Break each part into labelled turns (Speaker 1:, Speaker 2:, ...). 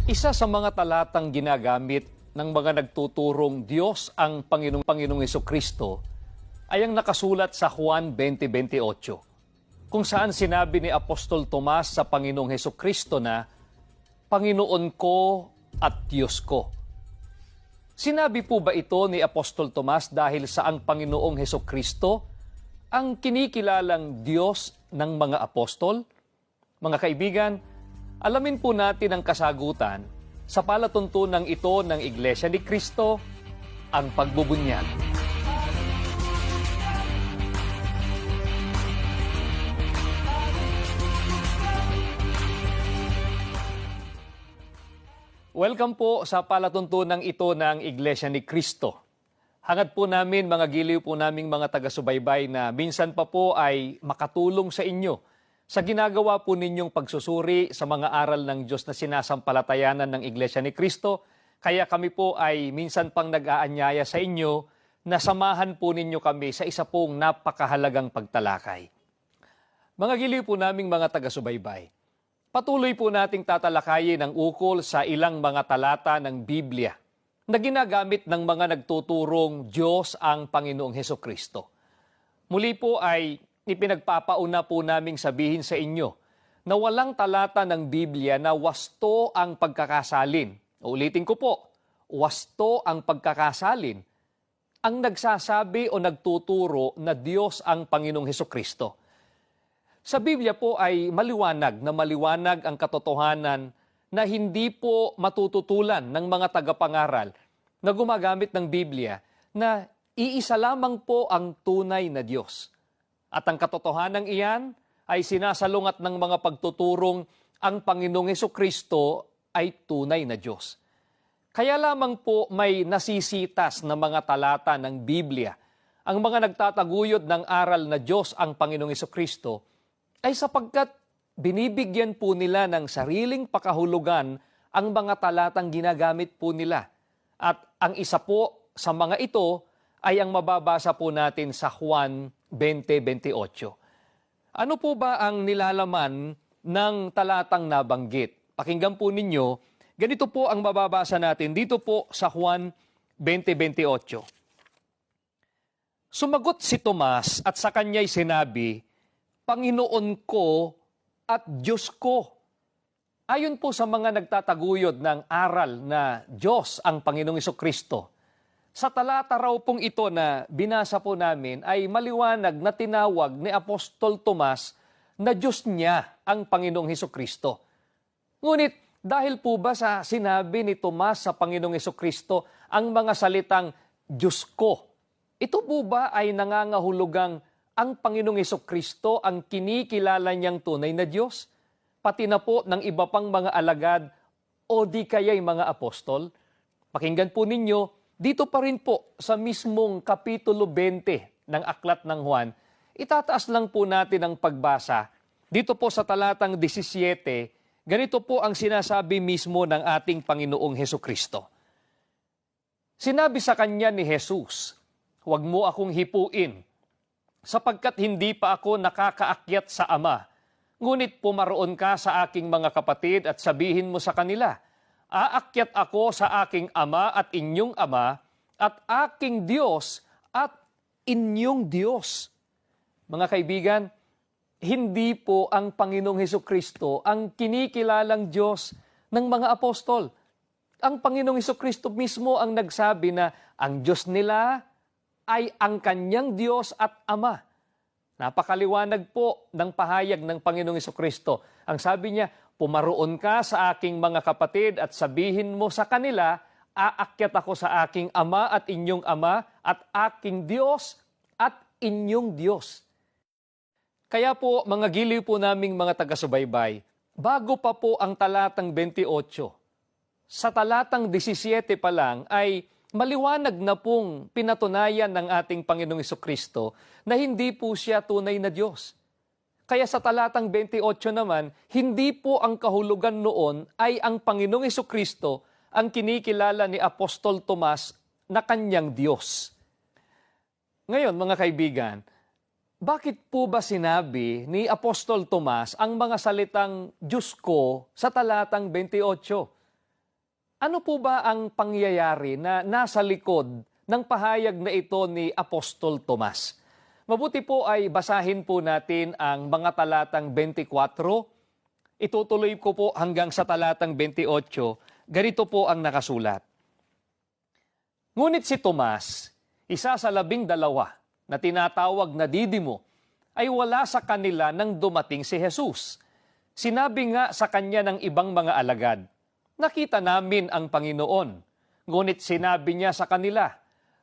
Speaker 1: Isa sa mga talatang ginagamit ng mga nagtuturong Diyos ang Panginoong Hesukristo ay ang nakasulat sa Juan 20:28, kung saan sinabi ni Apostol Tomas sa Panginoong Hesukristo na, "Panginoon ko at Diyos ko." Sinabi po ba ito ni Apostol Tomas dahil sa ang Panginoong Hesukristo ang kinikilalang Diyos ng mga apostol? Mga kaibigan, alamin po natin ang kasagutan sa palatuntunang ito ng Iglesia ni Cristo, ang pagbubunyag. Welcome po sa palatuntunang ito ng Iglesia ni Cristo. Hangad po namin, mga giliw po naming mga taga-subaybay na minsan pa po ay makatulong sa inyo sa ginagawa po ninyong pagsusuri sa mga aral ng Diyos na sinasampalatayanan ng Iglesia ni Cristo. Kaya kami po ay minsan pang nag-aanyaya sa inyo na samahan po ninyo kami sa isa pong napakahalagang pagtalakay. Mga giliw po naming mga taga-subaybay, patuloy po nating tatalakayin ang ukol sa ilang mga talata ng Biblia na ginagamit ng mga nagtuturong Diyos ang Panginoong Hesukristo. Muli po ay ipinagpapauna po naming sabihin sa inyo na walang talata ng Biblia na wasto ang pagkakasalin. Ulitin ko po, wasto ang pagkakasalin ang nagsasabi o nagtuturo na Diyos ang Panginoong Hesukristo. Sa Biblia po ay maliwanag ang katotohanan na hindi po matututulan ng mga tagapangaral na gumagamit ng Biblia na iisa lamang po ang tunay na Diyos. At ang katotohanan iyan ay sinasalungat ng mga pagtuturong ang Panginoong Hesukristo ay tunay na Diyos. Kaya lamang po may nasisitas na mga talata ng Biblia ang mga nagtataguyod ng aral na Diyos ang Panginoong Hesukristo ay sapagkat binibigyan po nila ng sariling pakahulugan ang mga talatang ginagamit po nila. At ang isa po sa mga ito ay ang mababasa po natin sa Juan 20:28. Ano po ba ang nilalaman ng talatang nabanggit? Pakinggan po ninyo, ganito po ang mababasa natin dito po sa Juan 20:28. Sumagot si Tomas at sa kanya'y sinabi, "Panginoon ko at Diyos ko." Ayon po sa mga nagtataguyod ng aral na Diyos ang Panginoong Hesukristo, sa talata raw pong ito na binasa po namin ay maliwanag na tinawag ni Apostol Tomas na Diyos niya ang Panginoong Hesukristo. Ngunit dahil po ba sa sinabi ni Tomas sa Panginoong Hesukristo ang mga salitang Diyos ko, ito po ba ay nangangahulugang ang Panginoong Hesukristo ang kinikilala niyang tunay na Diyos, pati na po ng iba pang mga alagad o di kaya'y mga apostol? Pakinggan po ninyo, dito pa rin po sa mismong Kapitulo 20 ng Aklat ng Juan, itataas lang po natin ang pagbasa. Dito po sa talatang 17, ganito po ang sinasabi mismo ng ating Panginoong Hesukristo. Sinabi sa kanya ni Jesus, "Huwag mo akong hipuin, sapagkat hindi pa ako nakakaakyat sa Ama. Ngunit pumaroon ka sa aking mga kapatid at sabihin mo sa kanila, aakyat ako sa aking Ama at inyong Ama, at aking Diyos at inyong Diyos." Mga kaibigan, hindi po ang Panginoong Hesukristo ang kinikilalang Diyos ng mga apostol. Ang Panginoong Hesukristo mismo ang nagsabi na ang Diyos nila ay ang kanyang Diyos at Ama. Napakaliwanag po ng pahayag ng Panginoong Hesukristo. Ang sabi niya, pumaroon ka sa aking mga kapatid at sabihin mo sa kanila, aakyat ako sa aking Ama at inyong Ama at aking Diyos at inyong Diyos. Kaya po, mga giliw po naming mga taga-subaybay, bago pa po ang talatang 28, sa talatang 17 pa lang ay maliwanag na pong pinatunayan ng ating Panginoong Hesukristo na hindi po siya tunay na Diyos. Kaya sa talatang 28 naman, hindi po ang kahulugan noon ay ang Panginoong Hesukristo ang kinikilala ni Apostol Tomas na kanyang Diyos. Ngayon, mga kaibigan, bakit po ba sinabi ni Apostol Tomas ang mga salitang Diyos ko sa talatang 28? Ano po ba ang pangyayari na nasa likod ng pahayag na ito ni Apostol Tomas? Mabuti po ay basahin po natin ang mga talatang 24. Itutuloy ko po hanggang sa talatang 28. Ganito po ang nakasulat. Ngunit si Tomas, isa sa 12 na tinatawag na Didimo, ay wala sa kanila nang dumating si Jesus. Sinabi nga sa kanya ng ibang mga alagad, nakita namin ang Panginoon. Ngunit sinabi niya sa kanila,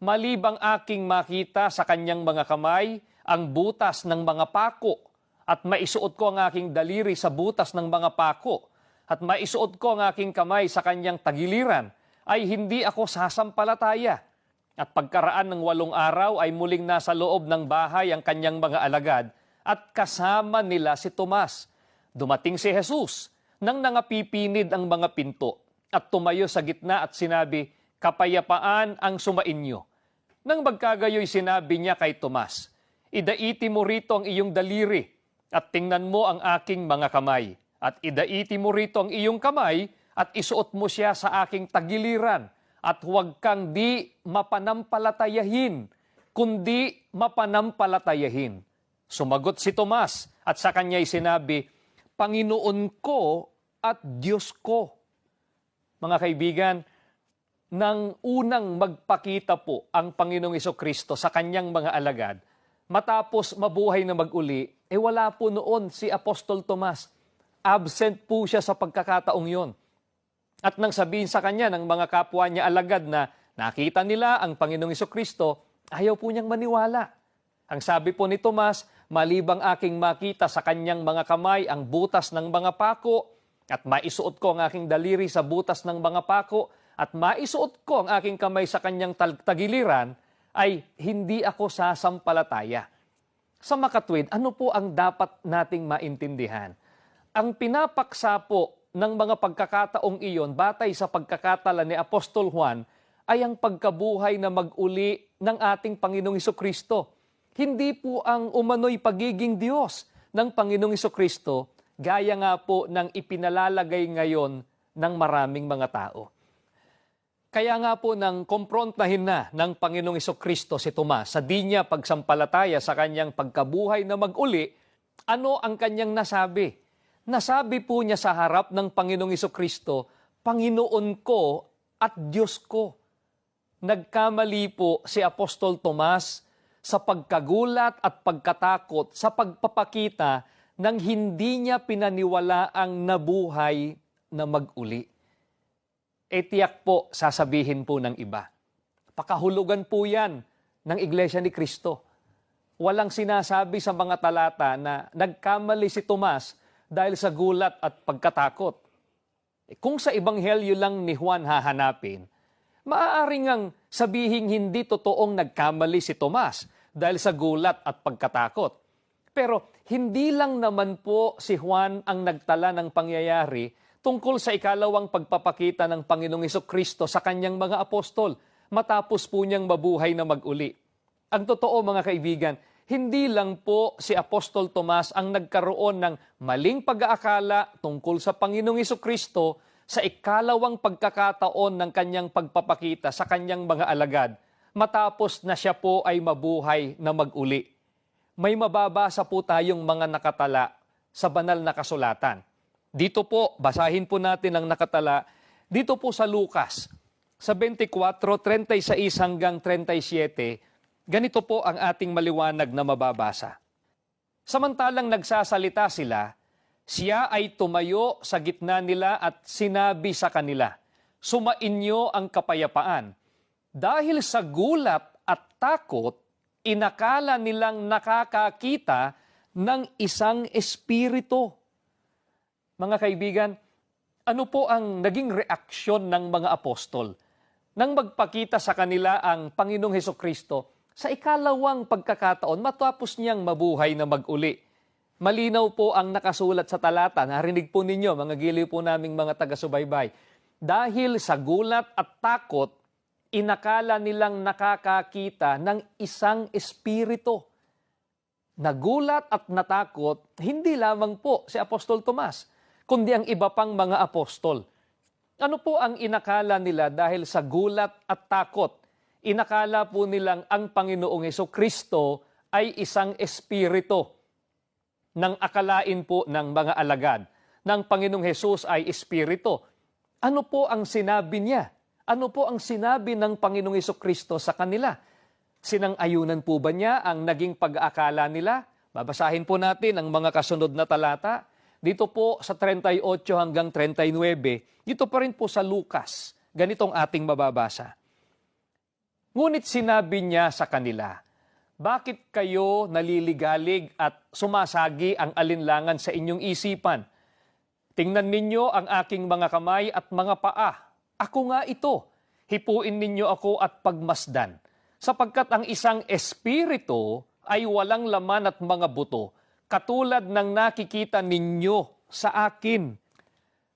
Speaker 1: malibang aking makita sa kanyang mga kamay ang butas ng mga pako, at maisuot ko ang aking daliri sa butas ng mga pako, at maisuot ko ang aking kamay sa kanyang tagiliran, ay hindi ako sasampalataya. At pagkaraan ng 8 araw ay muling nasa loob ng bahay ang kanyang mga alagad, at kasama nila si Tomas. Dumating si Jesus, nang nangapipinid ang mga pinto, at tumayo sa gitna at sinabi, kapayapaan ang sumainyo. Nang magkagayoy sinabi niya kay Tomas, idaiti mo rito ang iyong daliri, at tingnan mo ang aking mga kamay. At idaiti mo rito ang iyong kamay, at isuot mo siya sa aking tagiliran, at huwag kang di mapanampalatayahin, kundi mapanampalatayahin. Sumagot si Tomas, at sa kanya'y sinabi, Panginoon ko at Diyos ko. Mga kaibigan, nang unang magpakita po ang Panginoong Jesucristo sa kanyang mga alagad, matapos mabuhay na mag-uli, wala po noon si Apostol Tomas. Absent po siya sa pagkakataong yon. At nang sabihin sa kanya ng mga kapwa niya alagad na nakita nila ang Panginoong Jesucristo, ayaw po niyang maniwala. Ang sabi po ni Tomas, malibang aking makita sa kanyang mga kamay ang butas ng mga pako, at maisuot ko ang aking daliri sa butas ng mga pako, at maisuot ko ang aking kamay sa kanyang tagiliran, ay hindi ako sasampalataya. Sa makatwid, ano po ang dapat nating maintindihan? Ang pinapaksa po ng mga pagkakataong iyon, batay sa pagkakatala ni Apostol Juan, ay ang pagkabuhay na mag-uli ng ating Panginoong Jesucristo. Hindi po ang umano'y pagiging Diyos ng Panginoong Jesucristo, gaya nga po ng ipinalalagay ngayon ng maraming mga tao. Kaya nga po nang komprontahin na ng Panginoong Jesucristo si Tomas sa di niya pagsampalataya sa kanyang pagkabuhay na mag-uli, ano ang kanyang nasabi? Nasabi po niya sa harap ng Panginoong Jesucristo, Panginoon ko at Diyos ko. Nagkamali po si Apostol Tomas sa pagkagulat at pagkatakot sa pagpapakita ng hindi niya pinaniwala ang nabuhay na mag-uli. Tiyak po, sasabihin po ng iba. Pakahulugan po yan ng Iglesia ni Cristo. Walang sinasabi sa mga talata na nagkamali si Tomas dahil sa gulat at pagkatakot. Kung sa Ebanghelyo lang ni Juan hahanapin, maaari ngang sabihin hindi totoong nagkamali si Tomas dahil sa gulat at pagkatakot. Pero hindi lang naman po si Juan ang nagtala ng pangyayari tungkol sa ikalawang pagpapakita ng Panginoong Jesucristo sa kanyang mga apostol matapos po niyang mabuhay na mag-uli. Ang totoo mga kaibigan, hindi lang po si Apostol Tomas ang nagkaroon ng maling pag-aakala tungkol sa Panginoong Jesucristo sa ikalawang pagkakataon ng kanyang pagpapakita sa kanyang mga alagad matapos na siya po ay mabuhay na mag-uli. May mababasa po tayong mga nakatala sa banal na kasulatan. Dito po, basahin po natin ang nakatala, dito po sa Lucas, sa 24:36 hanggang 37, ganito po ang ating maliwanag na mababasa. Samantalang nagsasalita sila, siya ay tumayo sa gitna nila at sinabi sa kanila, sumainyo ang kapayapaan. Dahil sa gulat at takot, inakala nilang nakakakita ng isang espiritu. Mga kaibigan, ano po ang naging reaksyon ng mga apostol nang magpakita sa kanila ang Panginoong Jesucristo sa ikalawang pagkakataon matapos niyang mabuhay na mag-uli? Malinaw po ang nakasulat sa talata, narinig po ninyo mga giliw po naming mga taga-subaybay. Dahil sa gulat at takot, inakala nilang nakakakita ng isang espiritu. Nagulat at natakot, hindi lamang po si Apostol Tomas, kundi ang iba pang mga apostol. Ano po ang inakala nila dahil sa gulat at takot? Inakala po nilang ang Panginoong Hesukristo ay isang espiritu. Nang akalain po ng mga alagad ng Panginoong Hesus ay espiritu. Ano po ang sinabi niya? Ano po ang sinabi ng Panginoong Hesukristo sa kanila? Sinang-ayunan po ba niya ang naging pag-aakala nila? Babasahin po natin ang mga kasunod na talata. Dito po sa 38 hanggang 39, dito pa rin po sa Lucas. Ganitong ating mababasa. Ngunit sinabi niya sa kanila, bakit kayo naliligalig at sumasagi ang alinlangan sa inyong isipan? Tingnan ninyo ang aking mga kamay at mga paa. Ako nga ito. Hipuin ninyo ako at pagmasdan. Sapagkat ang isang espiritu ay walang laman at mga buto, katulad ng nakikita ninyo sa akin.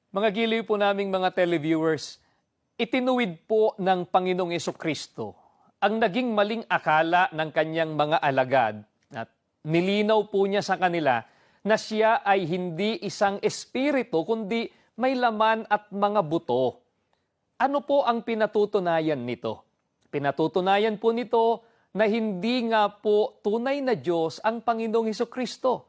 Speaker 1: Mga giliw po naming mga televiewers, itinuwid po ng Panginoong Hesukristo ang naging maling akala ng kanyang mga alagad at nilinaw po niya sa kanila na siya ay hindi isang espiritu kundi may laman at mga buto. Ano po ang pinatutunayan nito? Pinatutunayan po nito na hindi nga po tunay na Diyos ang Panginoong Hesukristo.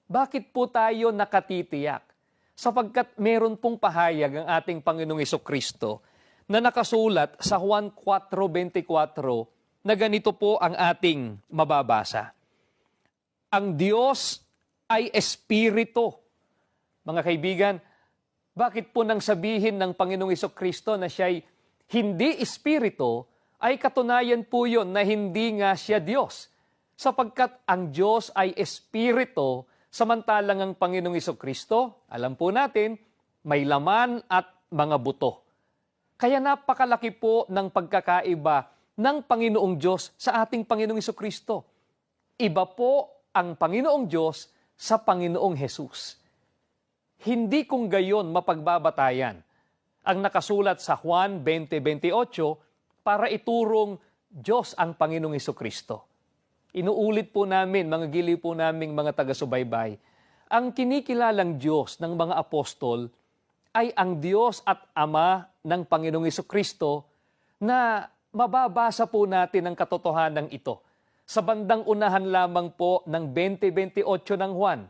Speaker 1: Bakit po tayo nakatitiyak? Sapagkat meron pong pahayag ang ating Panginoong Hesukristo na nakasulat sa Juan 4:24 na ganito po ang ating mababasa. Ang Diyos ay espiritu. Mga kaibigan, bakit po nang sabihin ng Panginoong Hesukristo na siya'y hindi espiritu, ay katunayan po yun na hindi nga siya Diyos. Sapagkat ang Diyos ay espiritu, samantalang ang Panginoong Hesukristo, alam po natin, may laman at mga buto. Kaya napakalaki po ng pagkakaiba ng Panginoong Diyos sa ating Panginoong Hesukristo. Iba po ang Panginoong Diyos sa Panginoong Hesus. Hindi kung gayon mapagbabatayan ang nakasulat sa Juan 20:28 para iturong Diyos ang Panginoong Hesukristo. Inuulit po namin, mga giliw po naming mga taga-subaybay, ang kinikilalang Diyos ng mga apostol ay ang Diyos at Ama ng Panginoong Hesukristo na mababasa po natin ang katotohanan ito sa bandang unahan lamang po ng 20:28 ng Juan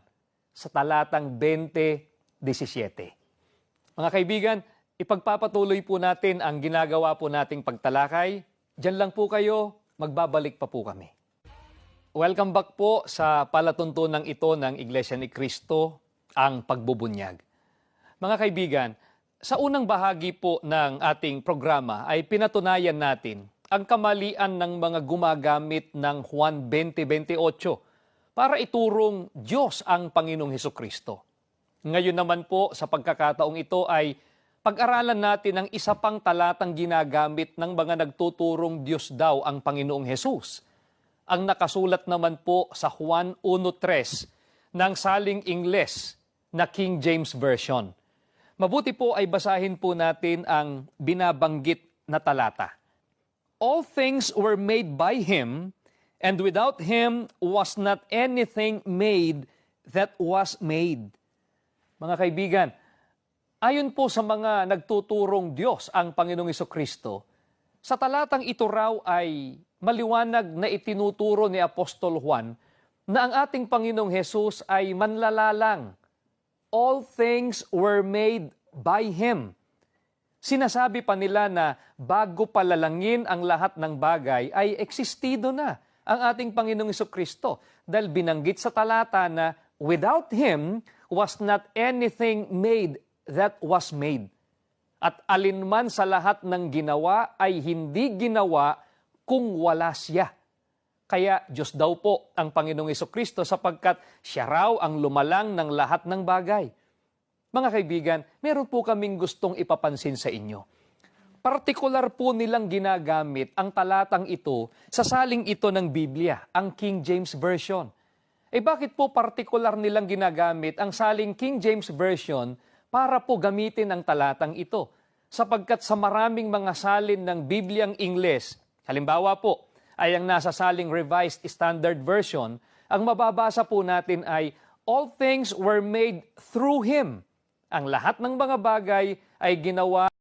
Speaker 1: sa talatang 20:17. Mga kaibigan, ipagpapatuloy po natin ang ginagawa po nating pagtalakay. Diyan lang po kayo, magbabalik pa po kami. Welcome back po sa palatuntunan ito ng Iglesia ni Cristo, ang pagbubunyag. Mga kaibigan, sa unang bahagi po ng ating programa ay pinatunayan natin ang kamalian ng mga gumagamit ng Juan 20:28 para iturong Diyos ang Panginoong Hesukristo. Ngayon naman po sa pagkakataong ito ay pag-aralan natin ang isa pang talatang ginagamit ng mga nagtuturong Diyos daw ang Panginoong Hesus. Ang nakasulat naman po sa Juan 1:3 ng saling Ingles na King James Version. Mabuti po ay basahin po natin ang binabanggit na talata. All things were made by Him, and without Him was not anything made that was made. Mga kaibigan, ayon po sa mga nagtuturong Diyos ang Panginoong Hesukristo, sa talatang ito raw ay maliwanag na itinuturo ni Apostol Juan na ang ating Panginoong Hesus ay manlalalang. All things were made by Him. Sinasabi pa nila na bago palalangin ang lahat ng bagay ay existido na ang ating Panginoong Hesukristo dahil binanggit sa talata na without Him was not anything made that was made. At alinman sa lahat ng ginawa ay hindi ginawa kung wala siya. Kaya Diyos daw po ang Panginoong Hesukristo sapagkat siya raw ang lumalang ng lahat ng bagay. Mga kaibigan, meron po kaming gustong ipapansin sa inyo. Partikular po nilang ginagamit ang talatang ito sa saling ito ng Biblia, ang King James Version. Bakit po partikular nilang ginagamit ang saling King James Version para po gamitin ang talatang ito? Sapagkat sa maraming mga salin ng Bibliang Ingles, halimbawa po, ay ang nasa saling Revised Standard Version, ang mababasa po natin ay, all things were made through Him. Ang lahat ng mga bagay ay ginawa